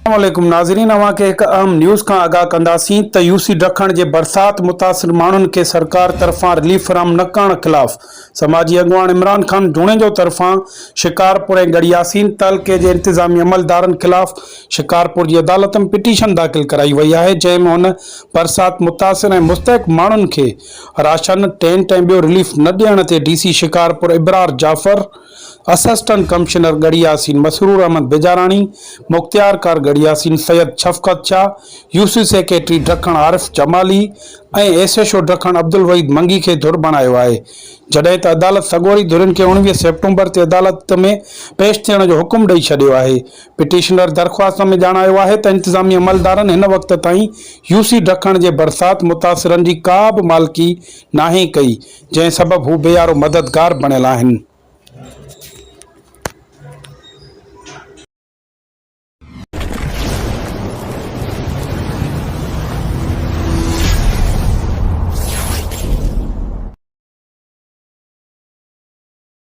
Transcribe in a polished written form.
अस्सलामुअलैकुम नाज़रीन, अवां खे हिकु अहम न्यूज़ खां आगाह कंदासीं त यूसी ॾखण जे बरसात मुतासिर माण्हुनि खे सरकार तरफ़ां रिलीफ फराहम न करण ख़िलाफ़ समाजी अॻुवान इमरान ख़ान जूणे जो तरफ़ां शिकारपुर ऐं गड़ियासीन तहलके जे इंतिज़ामी अमलदारनि ख़िलाफ़ शिकारपुर जी अदालत में पिटीशन दाख़िल कराई वई आहे, जंहिंमें हुन बरसात मुतासिर ऐं मुस्तहिक़ माण्हुनि खे राशन, टेंट ऐं ॿियो रिलीफ न ॾियण ते DC Shikarpur Ibrar Jafar, assistant commissioner Garhi Yasin Masroor Ahmed Bijarani, मुख्तियार कार गड़ियासीन सैयद शफ़क़त शाह, यूसी सेक्रेटरी ॾखण आरिफ जमाली ऐं एसएचओ ॾखण अब्दुल वहीद मंगी खे धुर बणायो आहे। जॾहिं त अदालत सॻोरी धुरियुनि खे 19 सेप्टेम्बर ते अदालत में पेश थियण जो हुकुम ॾेई छॾियो आहे। पिटीशनर दरख़्वास्त में ॼाणायो आहे त इंतिज़ामी अमलदारनि हिन वक़्त ताईं यूसी ॾखण जे बरसात मुतासिरनि जी का बि मालिकी नाहे कई, जंहिं सबबु हू बेयारो मददगार बणियल आहिनि।